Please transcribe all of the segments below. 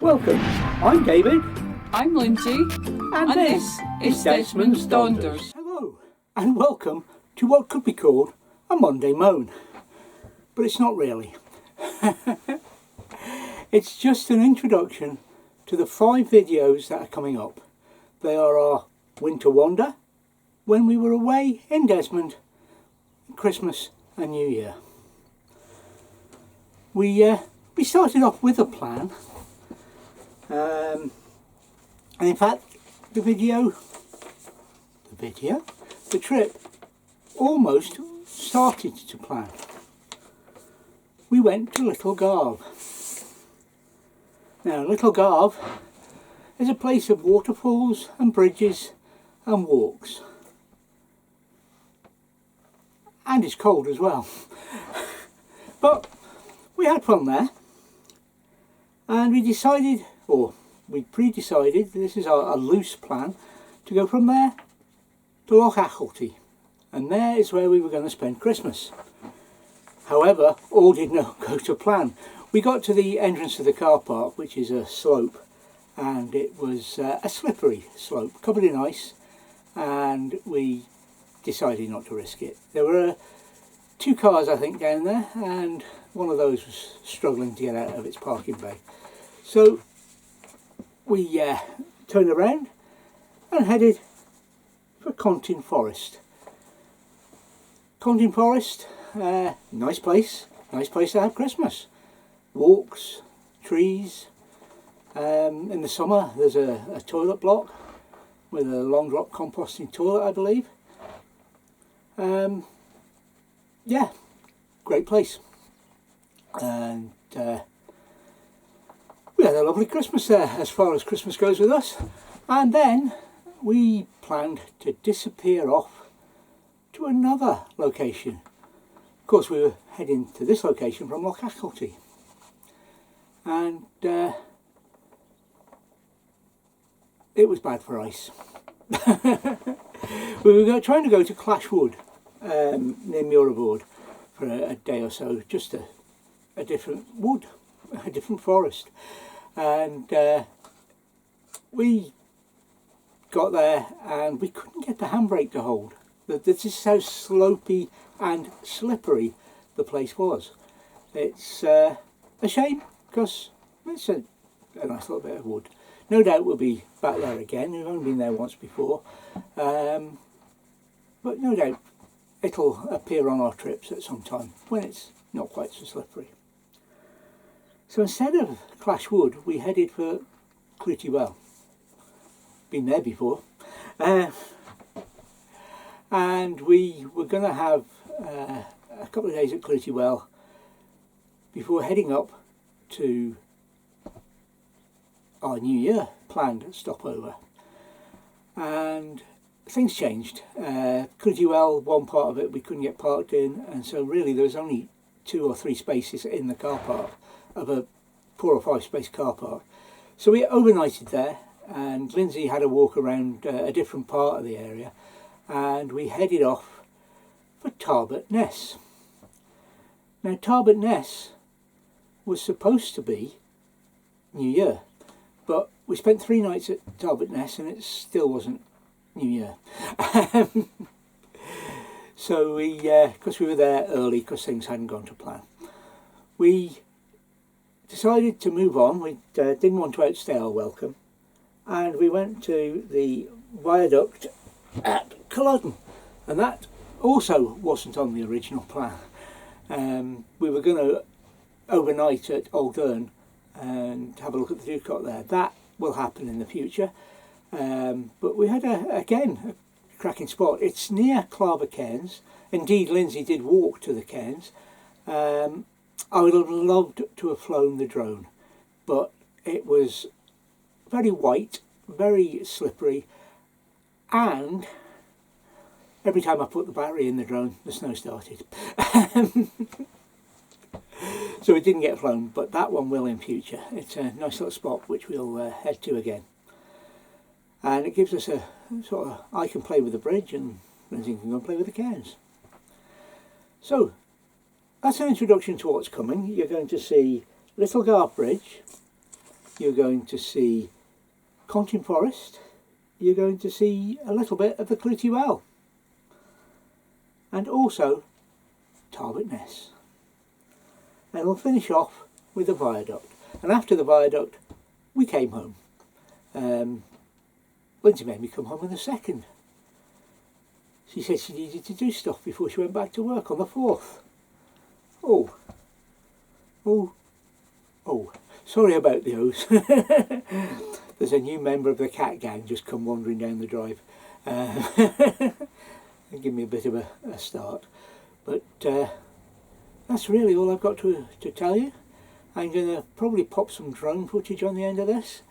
Welcome, I'm David. I'm Lindsay. And this is Desmonds Donders. Hello, and welcome to what could be called a Monday Moan. But it's not really. It's just an introduction to the 5 videos that are coming up. They are our winter wander, when we were away in Desmond, Christmas and New Year. We started off with a plan, and in fact the trip almost started to plan. We went to Little Garve. Now Little Garve is a place of waterfalls and bridges and walks, and it's cold as well. But we had fun there, and we decided, or we pre-decided, this is a loose plan, to go from there to Loch Achelty, and there is where we were going to spend Christmas. However, all did not go to plan. We got to the entrance to the car park, which is a slope, and it was a slippery slope covered in ice, and we decided not to risk it. There were 2 cars I think down there, and one of those was struggling to get out of its parking bay. So we turned around and headed for Contin Forest. Contin Forest, nice place to have Christmas. Walks, trees. In the summer there's a toilet block with a long drop composting toilet, I believe. Yeah, great place. And we had a lovely Christmas there, as far as Christmas goes with us. And then we planned to disappear off to another location. Of course, we were heading to this location from Loch Achelty. And it was bad for ice. We were trying to go to Clash Wood, near Muiravoord, for a day or so, just a different wood, a different forest. And we got there and we couldn't get the handbrake to hold. This is how slopey and slippery the place was. It's a shame, because it's a nice little bit of wood. No doubt we'll be back there again. We've only been there once before, but no doubt it'll appear on our trips at some time when it's not quite so slippery. So instead of Clash Wood, we headed for Clwty Well. Been there before. And we were going to have a couple of days at Clwty Well before heading up to our New Year planned stopover. And things changed. Clwty Well, one part of it we couldn't get parked in, and so really there was only 2 or 3 spaces in the car park of a 4 or 5 space car park. So we overnighted there, and Lindsay had a walk around a different part of the area, and we headed off for Tarbert Ness. Now Tarbert Ness was supposed to be New Year, but we spent 3 nights at Tarbert Ness and it still wasn't New Year. So we, because we were there early, because things hadn't gone to plan, we decided to move on. We didn't want to outstay our welcome, and we went to the viaduct at Culloden, and that also wasn't on the original plan. We were going to overnight at Old Erne and have a look at the Dewcott there. That will happen in the future, but we had again a cracking spot. It's near Claver Cairns. Indeed, Lindsay did walk to the cairns. I would have loved to have flown the drone, but it was very white, very slippery, and every time I put the battery in the drone, the snow started. So it didn't get flown, but that one will in future. It's a nice little spot which we'll head to again. And it gives us a sort of, I can play with the bridge and Lindsay can go and play with the cairns. So that's an introduction to what's coming. You're going to see Little Garve Bridge, you're going to see Contin Forest, you're going to see a little bit of the Clutie Well, and also Tarbert Ness. And we'll finish off with the viaduct. And after the viaduct, we came home. Lindsay made me come home on the 2nd. She said she needed to do stuff before she went back to work on the 4th. Oh, sorry about the O's. There's a new member of the cat gang just come wandering down the drive. And give me a bit of a start. But that's really all I've got to tell you. I'm going to probably pop some drone footage on the end of this,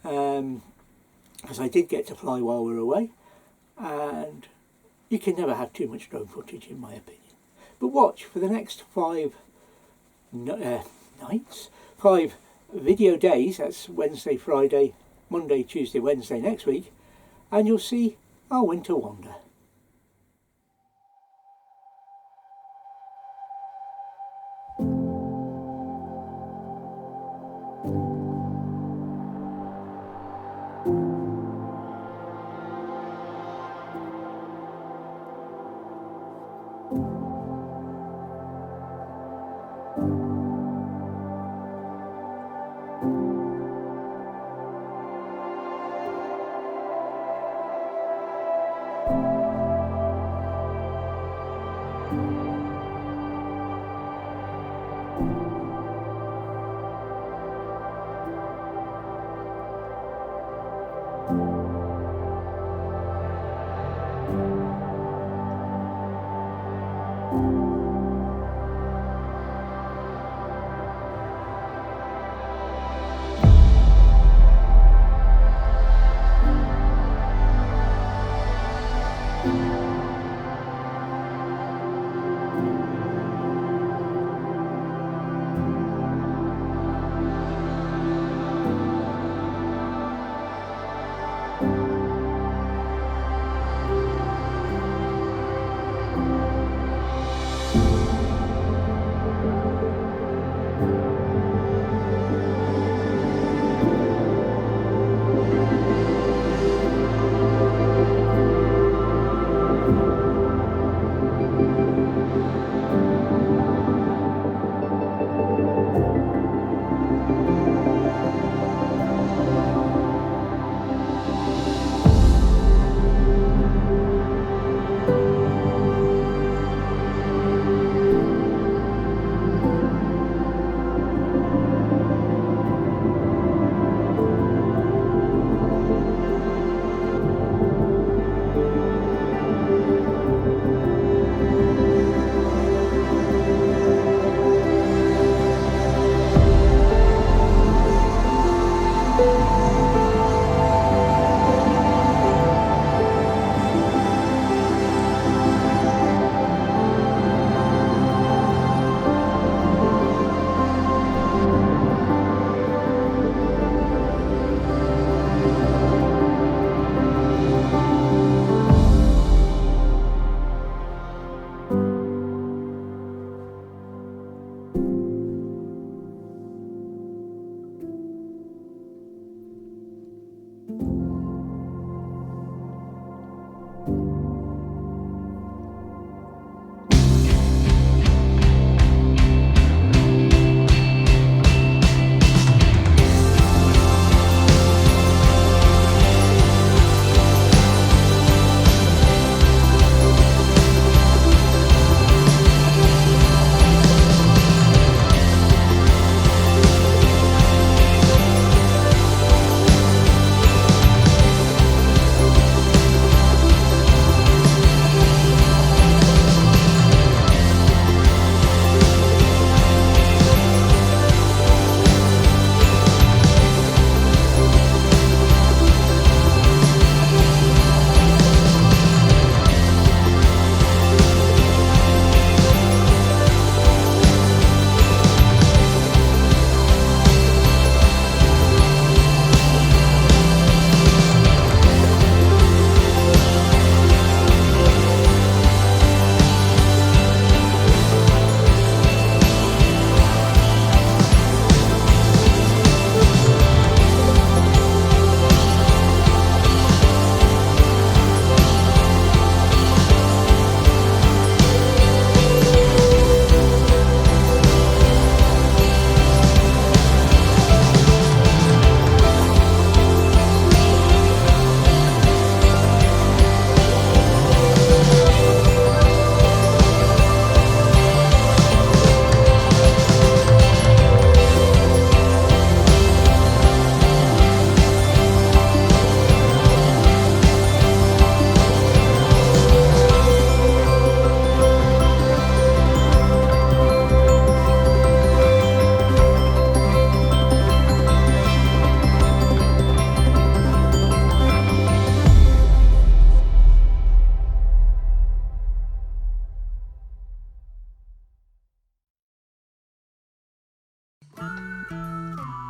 because I did get to fly while we were away, and you can never have too much drone footage in my opinion. But watch for the next 5 nights, 5 video days, that's Wednesday, Friday, Monday, Tuesday, Wednesday next week, and you'll see our winter wander.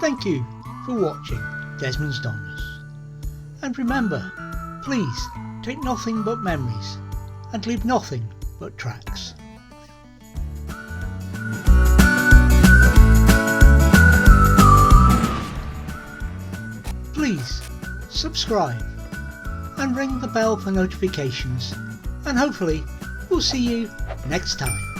Thank you for watching Desmonds Donders. And remember, please take nothing but memories and leave nothing but tracks. Please subscribe and ring the bell for notifications, and hopefully we'll see you next time.